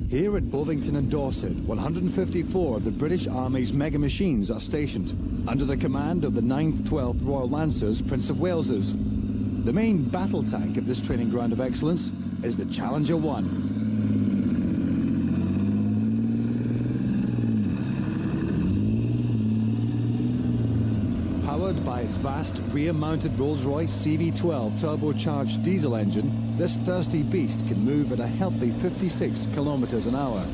Here at Bovington and Dorset, 154 of the British Army's mega machines are stationed, under the command of the 9th 12th Royal Lancers, Prince of Wales's. The main battle tank of this training ground of excellence is the Challenger 1. Powered by its vast rear-mounted Rolls-Royce CV12 turbocharged diesel engine, this thirsty beast can move at a healthy 56 kilometers an hour.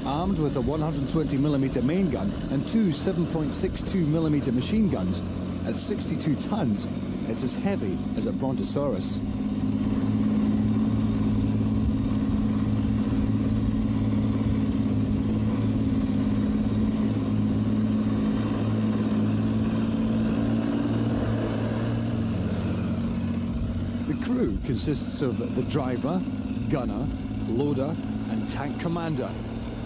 Armed with a 120mm main gun and two 7.62mm machine guns, at 62 tons, it's as heavy as a brontosaurus. Crew consists of the driver, gunner, loader and tank commander.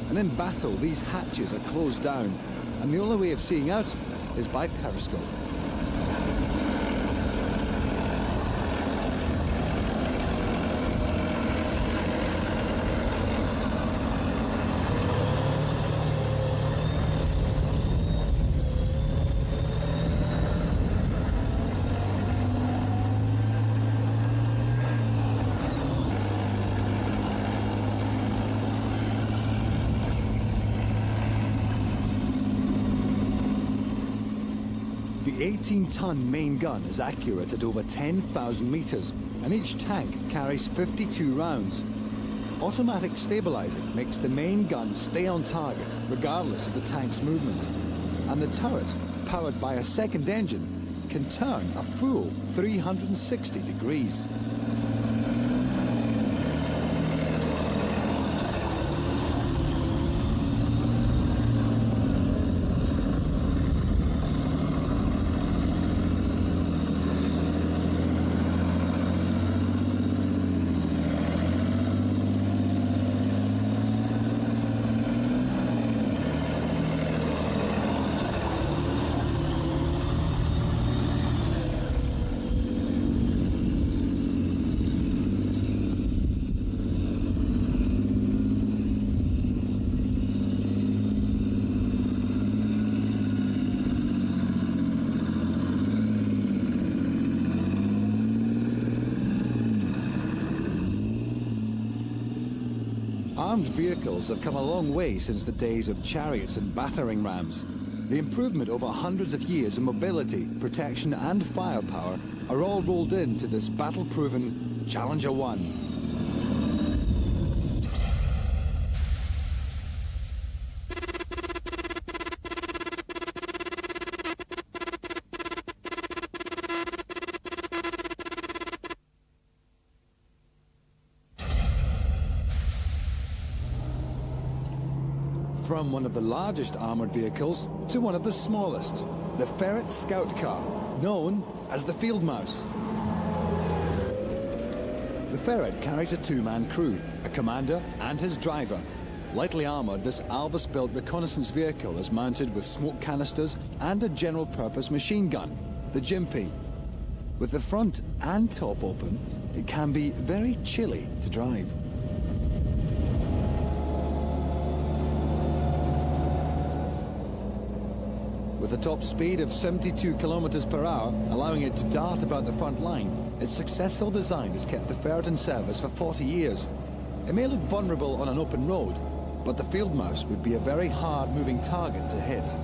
And in battle these hatches are closed down and the only way of seeing out is by periscope. The 18-ton main gun is accurate at over 10,000 meters, and each tank carries 52 rounds. Automatic stabilizing makes the main gun stay on target, regardless of the tank's movement. And the turret, powered by a second engine, can turn a full 360 degrees. Armed vehicles have come a long way since the days of chariots and battering rams. The improvement over hundreds of years in mobility, protection and firepower are all rolled into this battle-proven Challenger 1. From one of the largest armoured vehicles to one of the smallest, the Ferret Scout Car, known as the Field Mouse. The Ferret carries a two-man crew, a commander and his driver. Lightly armoured, this Albus-built reconnaissance vehicle is mounted with smoke canisters and a general-purpose machine gun, the Gympie. With the front and top open, it can be very chilly to drive. With a top speed of 72 kilometers per hour, allowing it to dart about the front line, its successful design has kept the Ferret in service for 40 years. It may look vulnerable on an open road, but the Field Mouse would be a very hard-moving target to hit.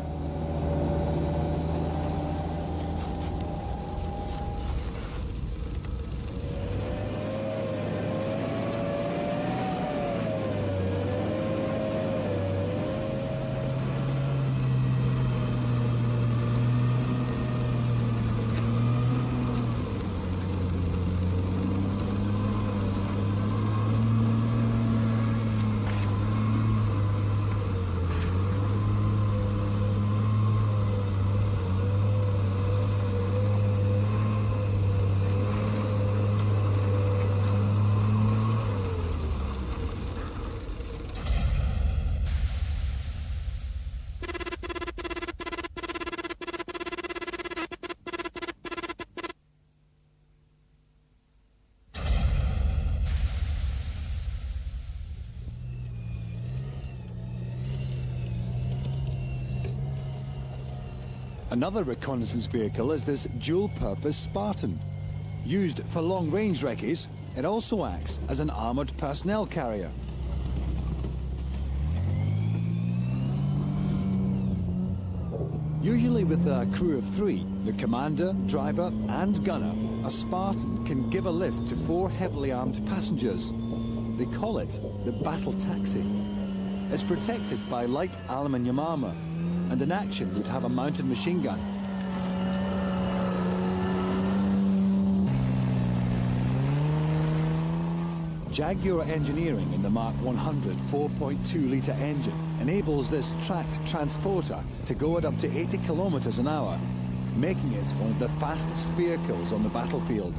Another reconnaissance vehicle is this dual-purpose Spartan. Used for long-range recces, it also acts as an armoured personnel carrier. Usually with a crew of 3, the commander, driver and gunner, a Spartan can give a lift to 4 heavily armed passengers. They call it the battle taxi. It's protected by light aluminium armour, and in action would have a mounted machine gun. Jaguar engineering in the Mark 100 4.2-litre engine enables this tracked transporter to go at up to 80 kilometers an hour, making it one of the fastest vehicles on the battlefield.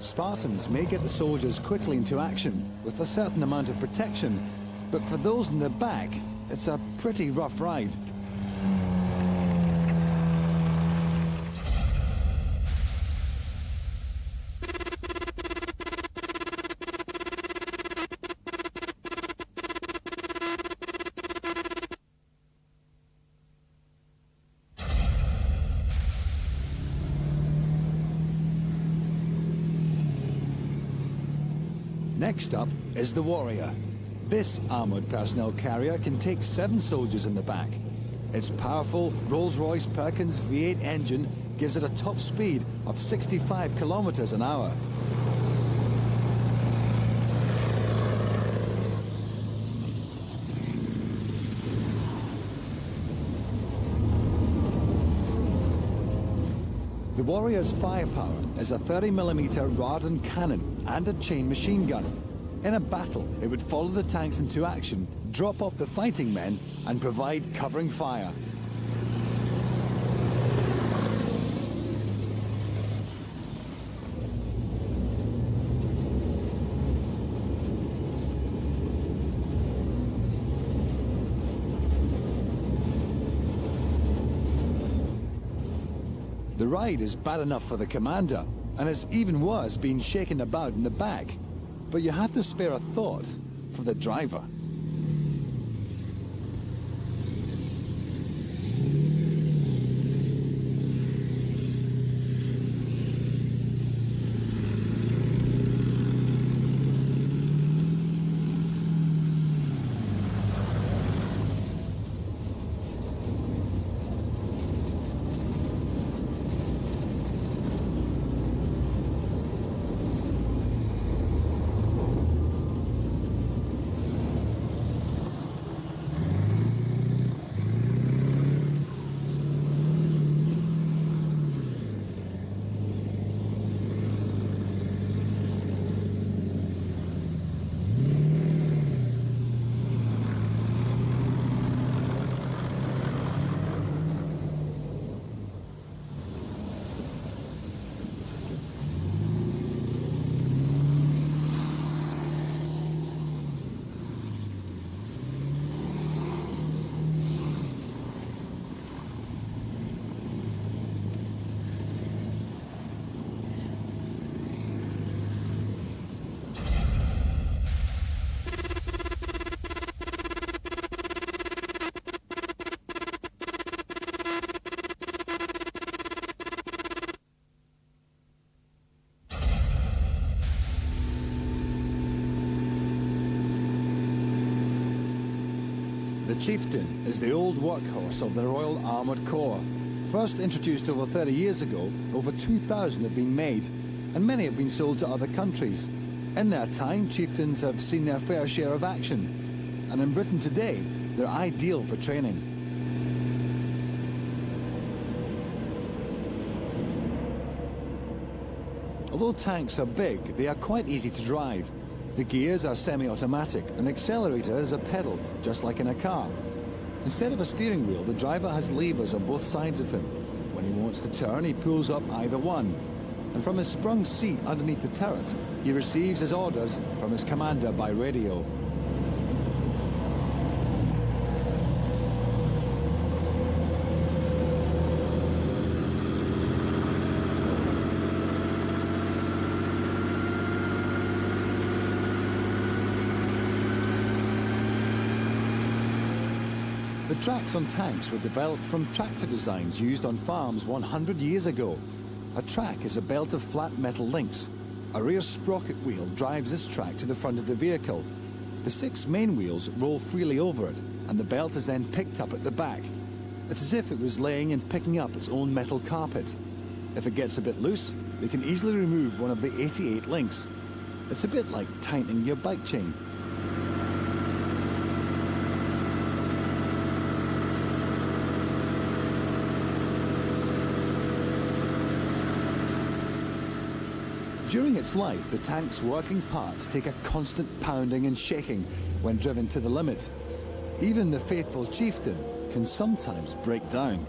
Spartans may get the soldiers quickly into action with a certain amount of protection, but for those in the back, it's a pretty rough ride. Next up is the Warrior. This armoured personnel carrier can take 7 soldiers in the back. Its powerful Rolls-Royce Perkins V8 engine gives it a top speed of 65 kilometers an hour. The Warrior's firepower is a 30mm Radon cannon and a chain machine gun. In a battle, it would follow the tanks into action, drop off the fighting men, and provide covering fire. The ride is bad enough for the commander, and it's even worse being shaken about in the back. But you have to spare a thought for the driver. Chieftain is the old workhorse of the Royal Armoured Corps. First introduced over 30 years ago, over 2,000 have been made, and many have been sold to other countries. In their time, Chieftains have seen their fair share of action, and in Britain today, they're ideal for training. Although tanks are big, they are quite easy to drive. The gears are semi-automatic, and the accelerator is a pedal, just like in a car. Instead of a steering wheel, the driver has levers on both sides of him. When he wants to turn, he pulls up either one. And from his sprung seat underneath the turret, he receives his orders from his commander by radio. The tracks on tanks were developed from tractor designs used on farms 100 years ago. A track is a belt of flat metal links. A rear sprocket wheel drives this track to the front of the vehicle. The 6 main wheels roll freely over it, and the belt is then picked up at the back. It's as if it was laying and picking up its own metal carpet. If it gets a bit loose, they can easily remove one of the 88 links. It's a bit like tightening your bike chain. During its life, the tank's working parts take a constant pounding and shaking when driven to the limit. Even the faithful chieftain can sometimes break down.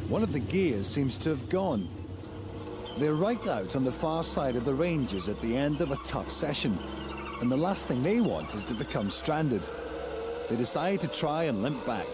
One of the gears seems to have gone. They're right out on the far side of the ranges at the end of a tough session, and the last thing they want is to become stranded. They decide to try and limp back.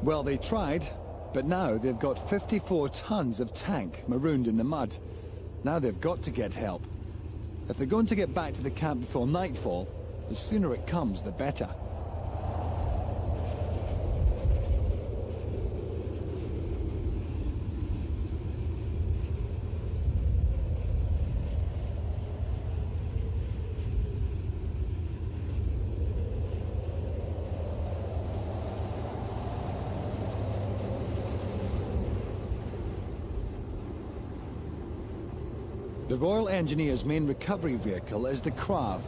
Well, they tried, but now they've got 54 tons of tank marooned in the mud. Now they've got to get help. If they're going to get back to the camp before nightfall, the sooner it comes, the better. The Royal Engineers' main recovery vehicle is the CRAV.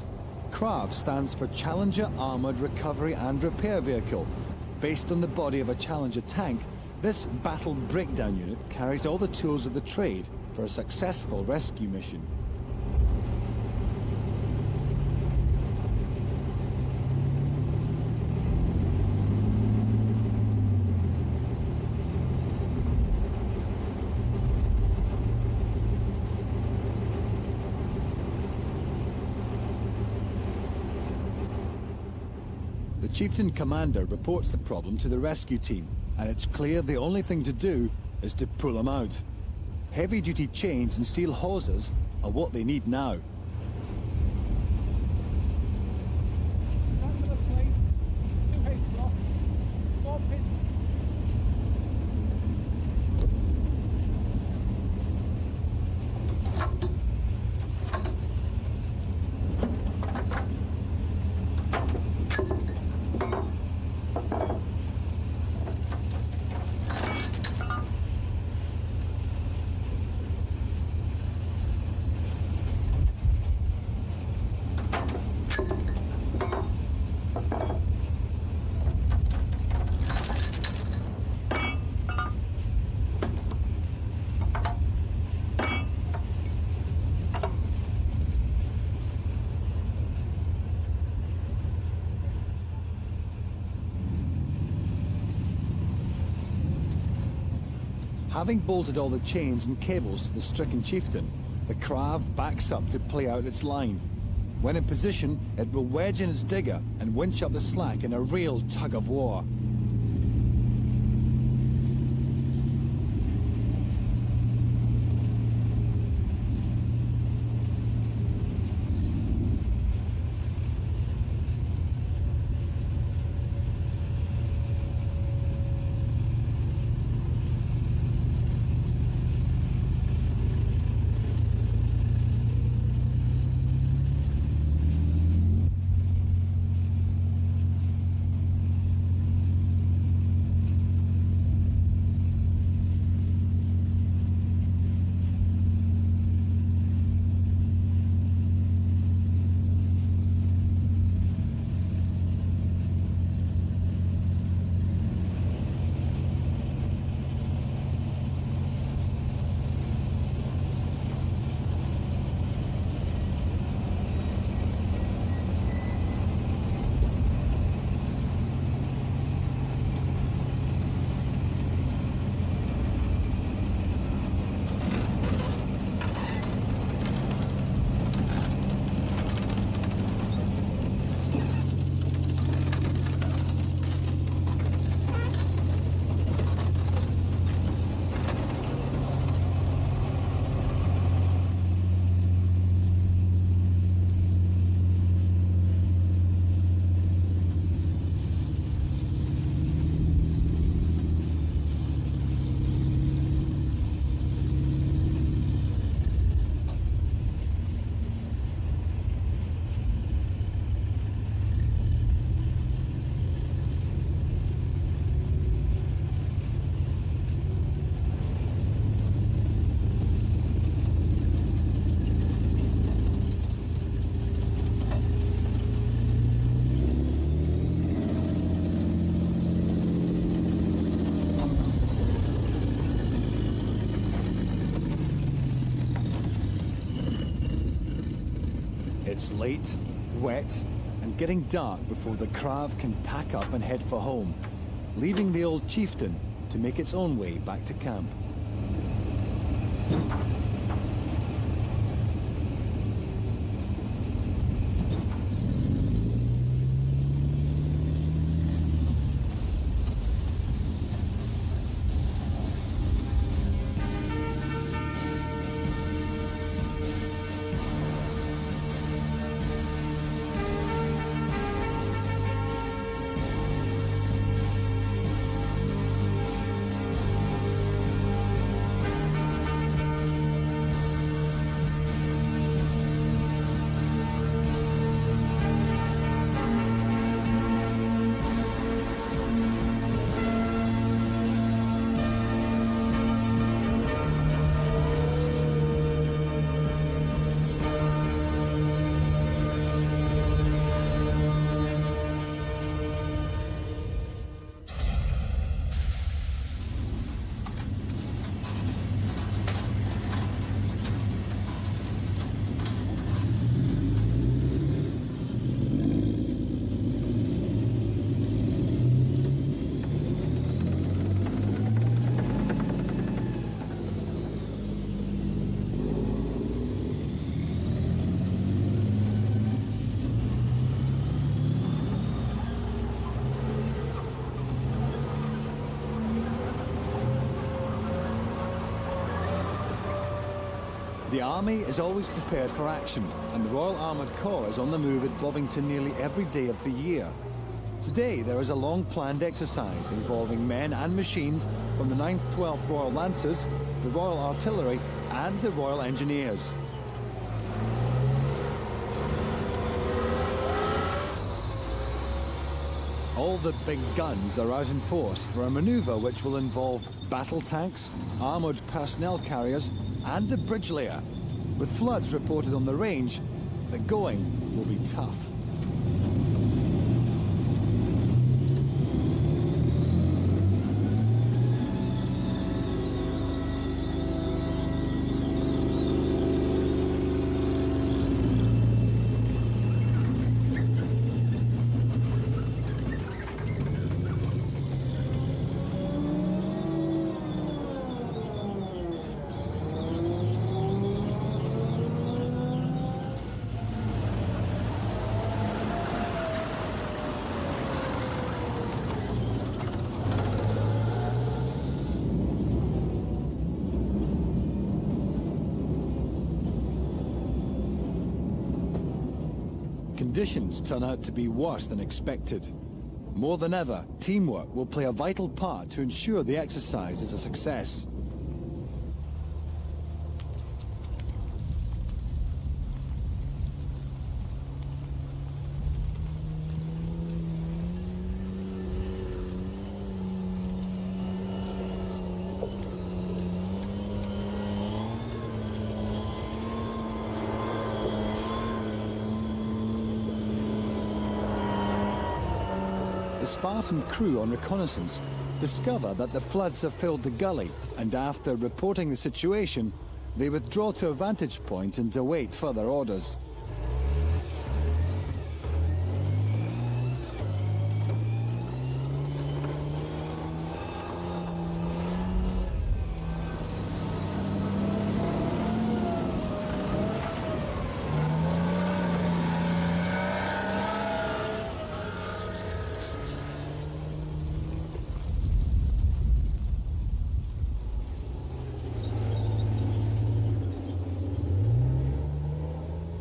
CRAV stands for Challenger Armoured Recovery and Repair Vehicle. Based on the body of a Challenger tank, this battle breakdown unit carries all the tools of the trade for a successful rescue mission. The chieftain commander reports the problem to the rescue team, and it's clear the only thing to do is to pull him out. Heavy-duty chains and steel hawsers are what they need now. Having bolted all the chains and cables to the stricken chieftain, the Krav backs up to play out its line. When in position, it will wedge in its digger and winch up the slack in a real tug of war. It's late, wet, and getting dark before the Krav can pack up and head for home, leaving the old chieftain to make its own way back to camp. The Army is always prepared for action, and the Royal Armoured Corps is on the move at Bovington nearly every day of the year. Today there is a long-planned exercise involving men and machines from the 9th 12th Royal Lancers, the Royal Artillery and the Royal Engineers. All the big guns are out in force for a manoeuvre which will involve battle tanks, armoured personnel carriers and the bridge layer. With floods reported on the range, the going will be tough. Conditions turn out to be worse than expected. More than ever, teamwork will play a vital part to ensure the exercise is a success. The Spartan crew on reconnaissance discover that the floods have filled the gully, and after reporting the situation, they withdraw to a vantage point and await further orders.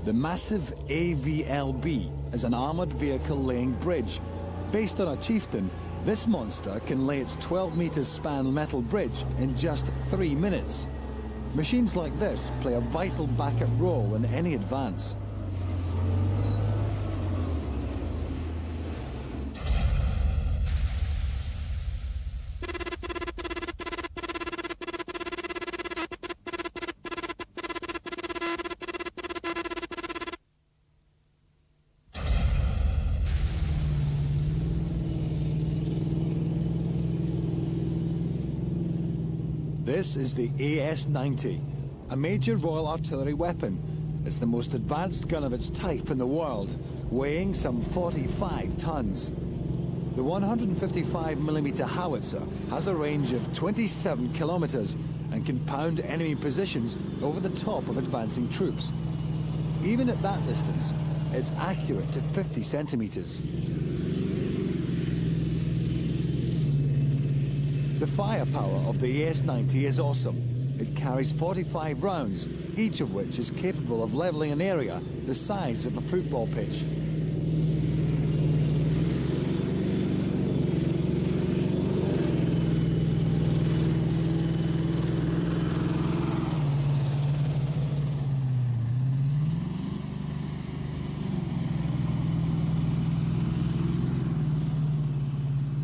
The massive AVLB is an armoured vehicle laying bridge. Based on a chieftain, this monster can lay its 12 metres span metal bridge in just 3 minutes. Machines like this play a vital backup role in any advance. This is the AS-90, a major Royal Artillery weapon. It's the most advanced gun of its type in the world, weighing some 45 tons. The 155mm howitzer has a range of 27 kilometers and can pound enemy positions over the top of advancing troops. Even at that distance, it's accurate to 50 centimeters. The firepower of the AS-90 is awesome. It carries 45 rounds, each of which is capable of levelling an area the size of a football pitch.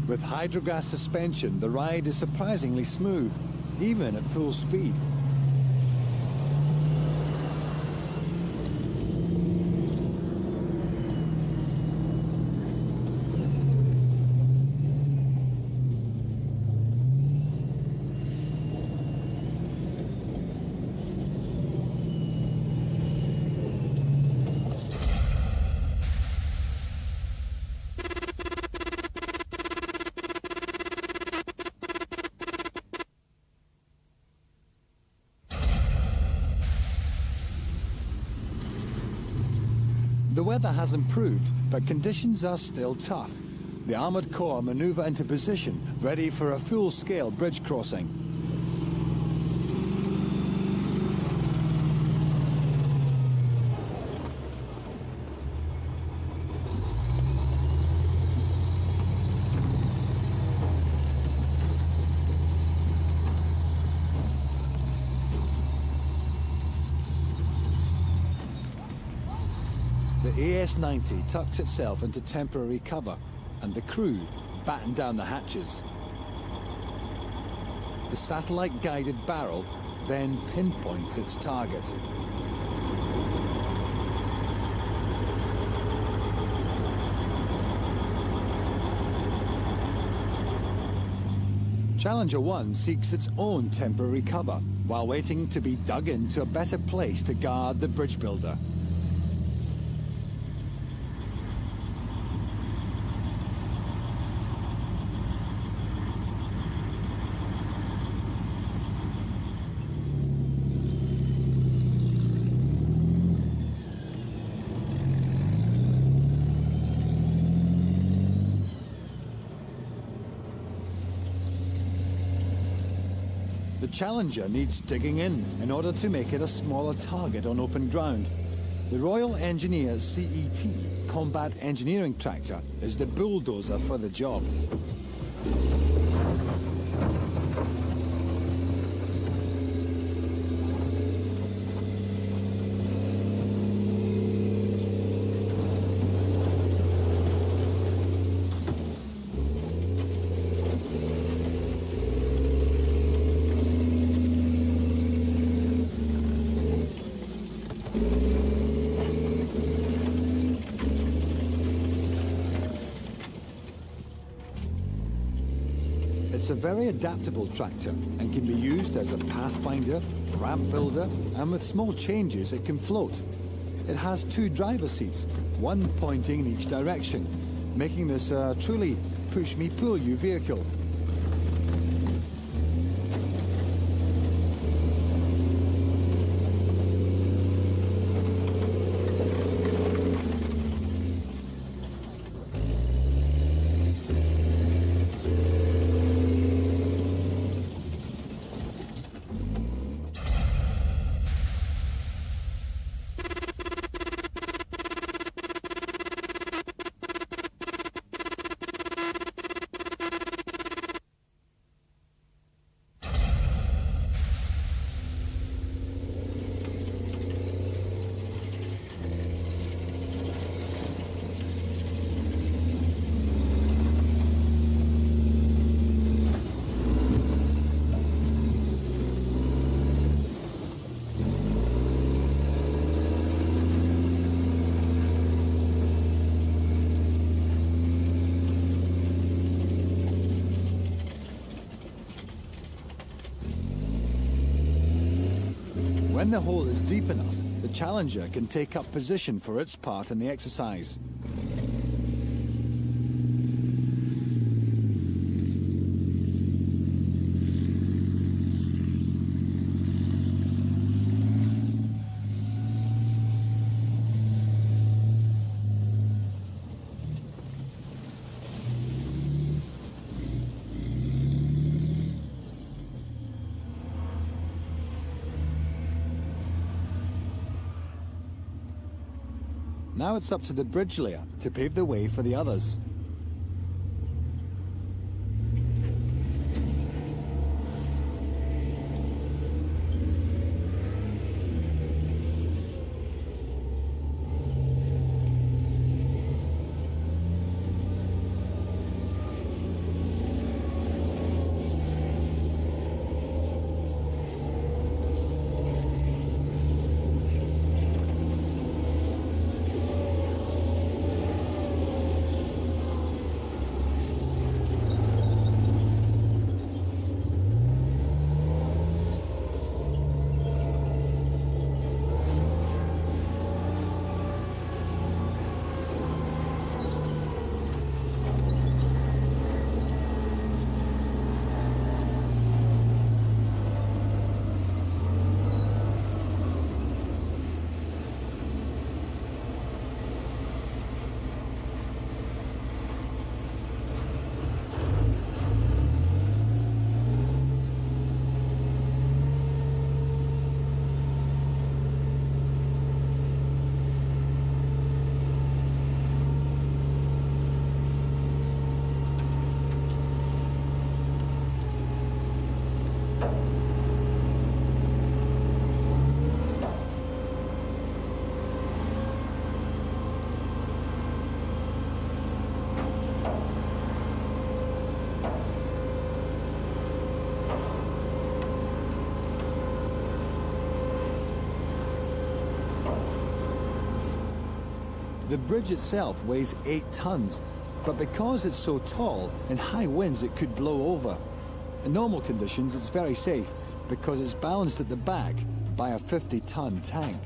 With hydrogas suspension, the ride is surprisingly smooth, even at full speed. The weather has improved, but conditions are still tough. The Armoured Corps manoeuvre into position, ready for a full-scale bridge crossing. The AS-90 tucks itself into temporary cover, and the crew batten down the hatches. The satellite-guided barrel then pinpoints its target. Challenger 1 seeks its own temporary cover while waiting to be dug into a better place to guard the bridge builder. The Challenger needs digging in order to make it a smaller target on open ground. The Royal Engineer CET Combat Engineering Tractor is the bulldozer for the job. It's a very adaptable tractor and can be used as a pathfinder, ramp builder, and with small changes it can float. It has 2 driver seats, one pointing in each direction, making this a truly push-me-pull-you vehicle. When the hole is deep enough, the Challenger can take up position for its part in the exercise. Now it's up to the bridge layer to pave the way for the others. The bridge itself weighs 8 tons, but because it's so tall, in high winds it could blow over. In normal conditions, it's very safe because it's balanced at the back by a 50-ton tank.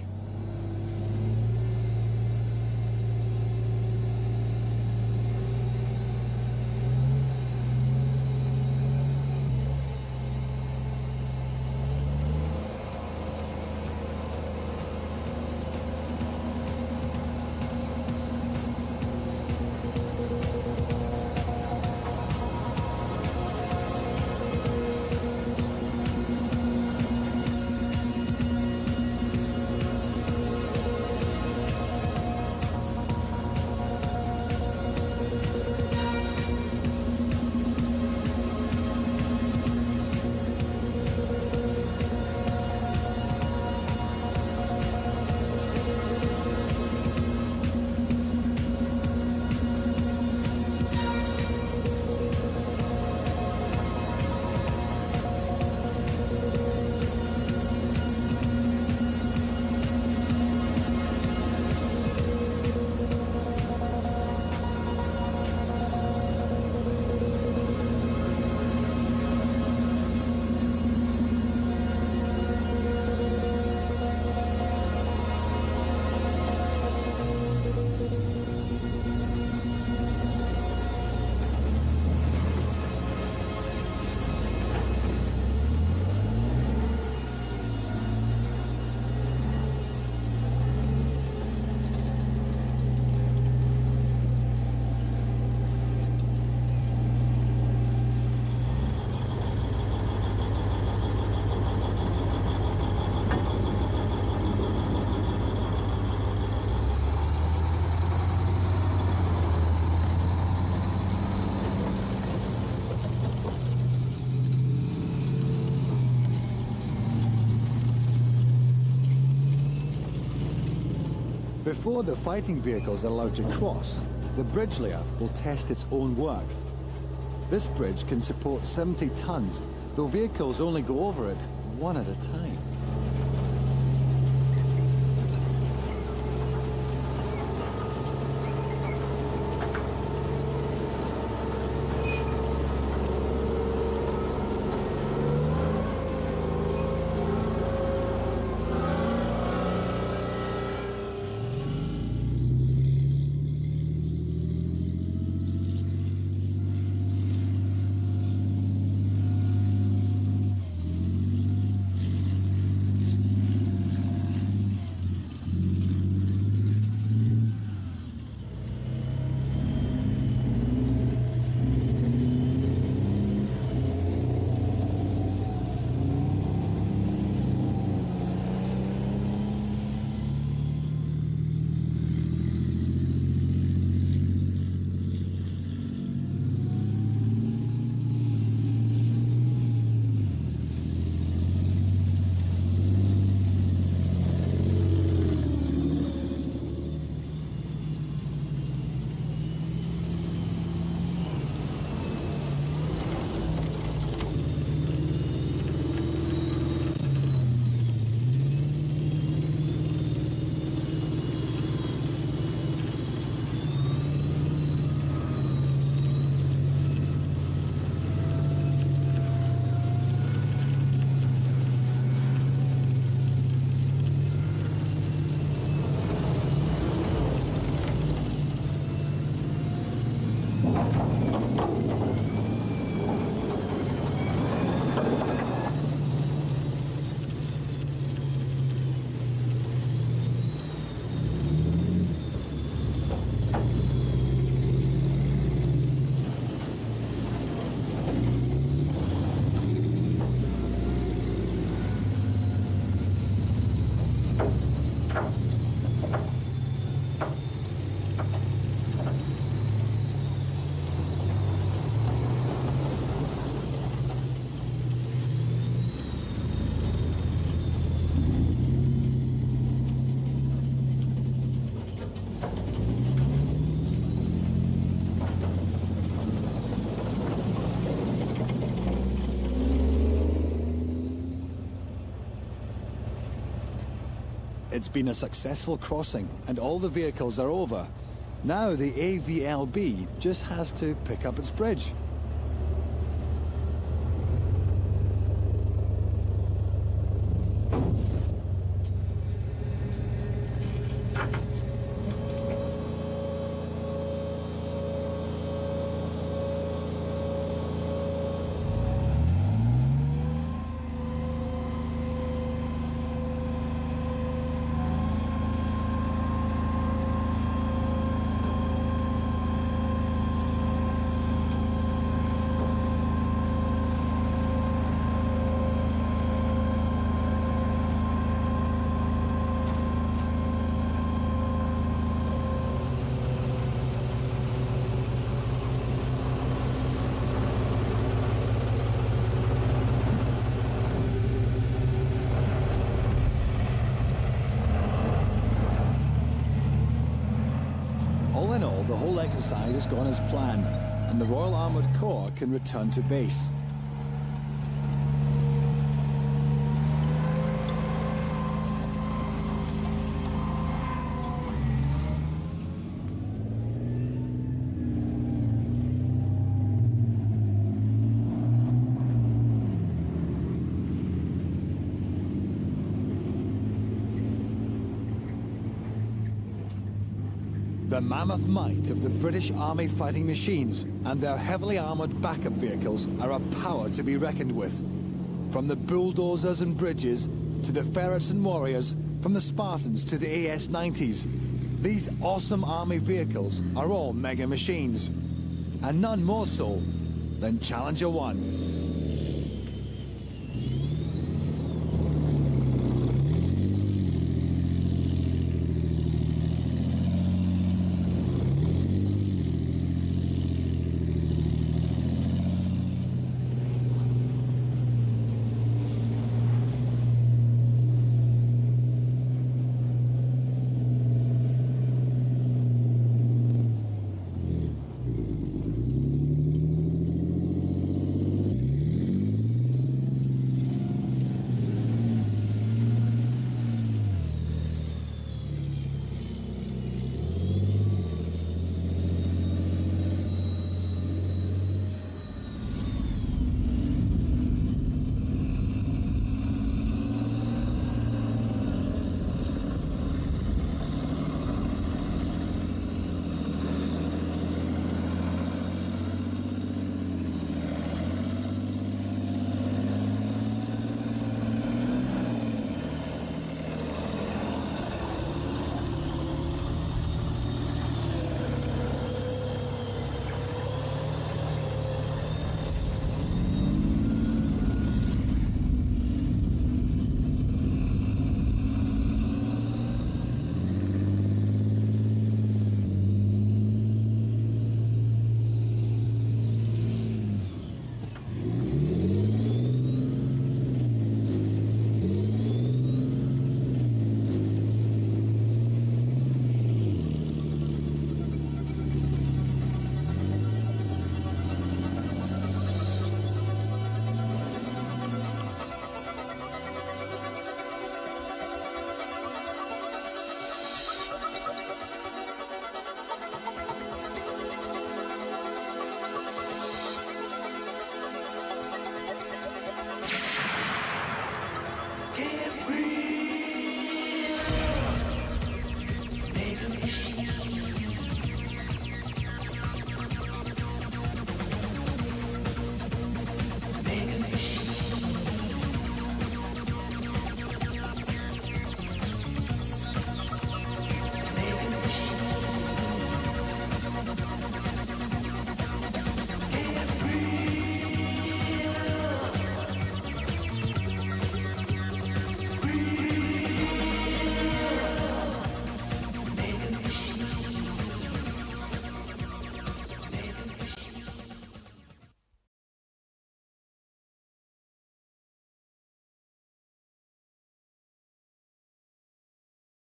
Before the fighting vehicles are allowed to cross, the bridge layer will test its own work. This bridge can support 70 tons, though vehicles only go over it one at a time. It's been a successful crossing and all the vehicles are over. Now the AVLB just has to pick up its bridge. All in all, the whole exercise has gone as planned, and the Royal Armoured Corps can return to base. The mammoth might of the British Army fighting machines and their heavily armoured backup vehicles are a power to be reckoned with. From the bulldozers and bridges, to the ferrets and warriors, from the Spartans to the AS-90s, these awesome army vehicles are all mega machines. And none more so than Challenger 1.